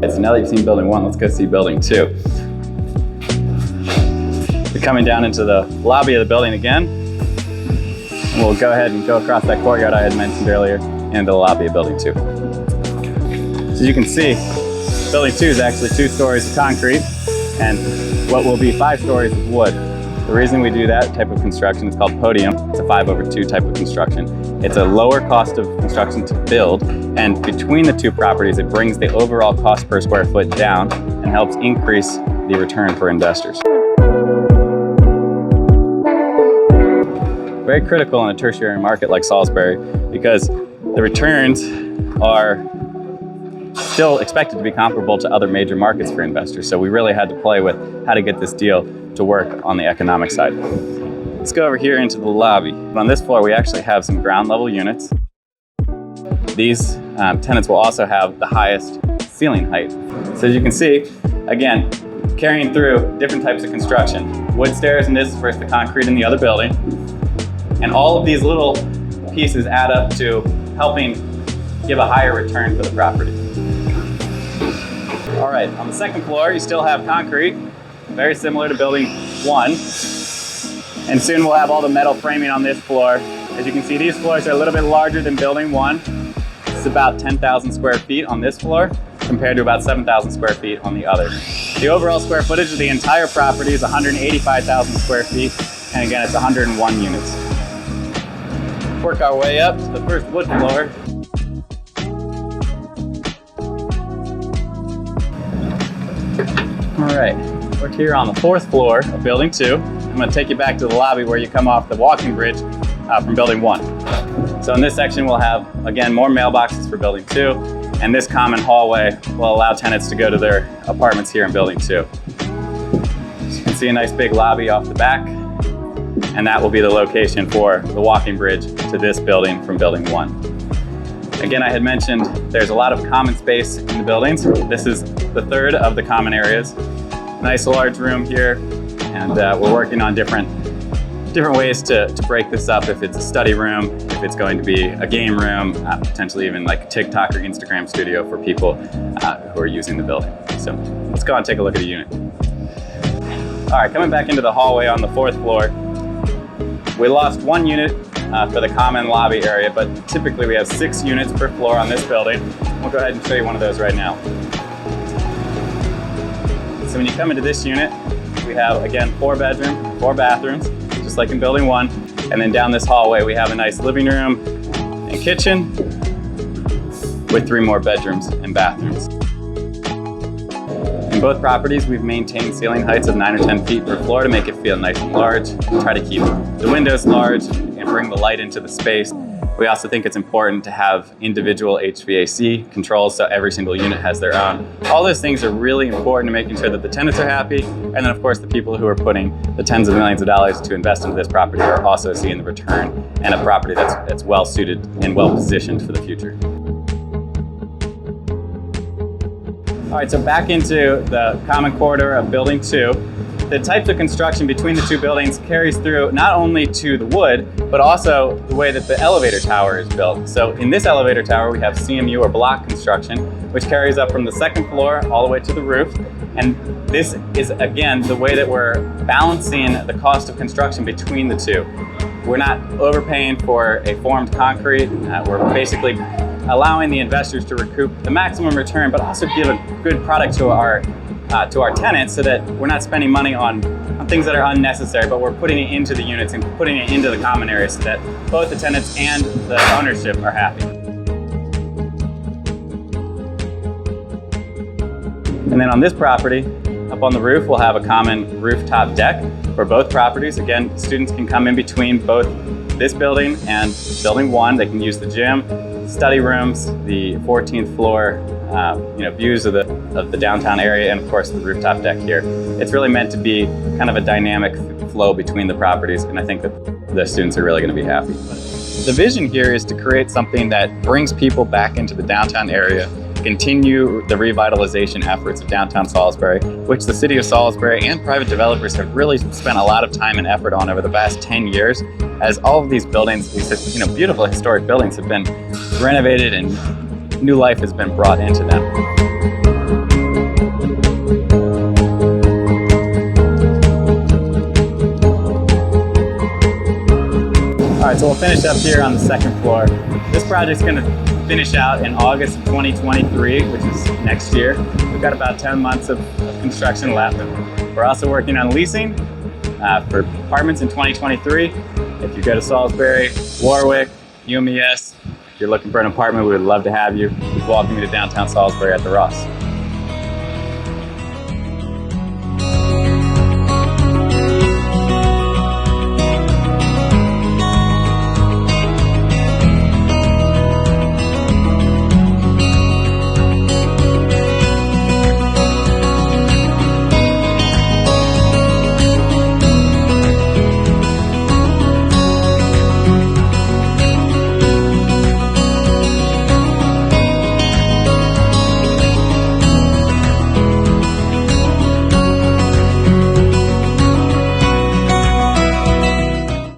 right, so now that you've seen building 1, let's go see building 2. We're coming down into the lobby of the building again. And we'll go ahead and go across that courtyard I had mentioned earlier into the lobby of building 2. So as you can see, building 2 is actually 2 stories of concrete and what will be 5 stories of wood. The reason we do that type of construction is called podium. It's a 5/2 type of construction. It's a lower cost of construction to build, and between the 2 properties, it brings the overall cost per square foot down and helps increase the return for investors. Very critical in a tertiary market like Salisbury because the returns are still expected to be comparable to other major markets for investors. So we really had to play with how to get this deal to work on the economic side. Let's go over here into the lobby. On this floor, we actually have some ground level units. These tenants will also have the highest ceiling height. So as you can see, again, carrying through different types of construction. Wood stairs in this versus the concrete in the other building. And all of these little pieces add up to helping give a higher return for the property. All right, on the second floor, you still have concrete, very similar to building 1. And soon we'll have all the metal framing on this floor. As you can see, these floors are a little bit larger than building 1. It's about 10,000 square feet on this floor compared to about 7,000 square feet on the other. The overall square footage of the entire property is 185,000 square feet. And again, it's 101 units. Work our way up to the first wood floor. All right, we're here on the 4th floor of building 2. I'm gonna take you back to the lobby where you come off the walking bridge from building 1. So in this section, we'll have, again, more mailboxes for building 2, and this common hallway will allow tenants to go to their apartments here in building 2. As you can see, a nice big lobby off the back, and that will be the location for the walking bridge to this building from building 1. Again, I had mentioned there's a lot of common space in the buildings. This is the 3rd of the common areas. Nice large room here, and we're working on different ways to break this up. If it's a study room, if it's going to be a game room, potentially even like a TikTok or Instagram studio for people who are using the building. So let's go and take a look at a unit. All right, coming back into the hallway on the 4th floor, we lost 1 unit for the common lobby area, but typically we have 6 units per floor on this building. We'll go ahead and show you one of those right now. So when you come into this unit, we have, again, 4 bedrooms, 4 bathrooms, just like in building 1. And then down this hallway, we have a nice living room and kitchen with 3 more bedrooms and bathrooms. In both properties, we've maintained ceiling heights of 9 or 10 feet per floor to make it feel nice and large. Try to keep the windows large and bring the light into the space. We also think it's important to have individual HVAC controls so every single unit has their own. All those things are really important to making sure that the tenants are happy, and then of course the people who are putting the tens of millions of dollars to invest into this property are also seeing the return and a property that's well suited and well positioned for the future. All right, so back into the common corridor of building 2. The types of construction between the 2 buildings carries through not only to the wood, but also the way that the elevator tower is built. So in this elevator tower, we have CMU or block construction, which carries up from the 2nd floor all the way to the roof. And this is, again, the way that we're balancing the cost of construction between the 2. We're not overpaying for a formed concrete. We're basically allowing the investors to recoup the maximum return, but also give a good product to our tenants so that we're not spending money on things that are unnecessary, but we're putting it into the units and putting it into the common areas so that both the tenants and the ownership are happy. And then on this property, up on the roof, we'll have a common rooftop deck for both properties. Again, students can come in between both this building and building 1. They can use the gym, study rooms, the 14th floor views of the downtown area, and of course the rooftop deck here. It's really meant to be kind of a dynamic flow between the properties, and I think that the students are really going to be happy. The vision here is to create something that brings people back into the downtown area, continue the revitalization efforts of downtown Salisbury, which the city of Salisbury and private developers have really spent a lot of time and effort on over the past 10 years, as all of these buildings, these beautiful historic buildings, have been renovated and new life has been brought into them. right, so we'll finish up here on the second floor. This project's gonna finish out in August of 2023, which is next year. We've got about 10 months of construction left. We're also working on leasing for apartments in 2023. If you go to Salisbury, Warwick, UMES, if you're looking for an apartment, we would love to have you. Welcome you to downtown Salisbury at the Ross.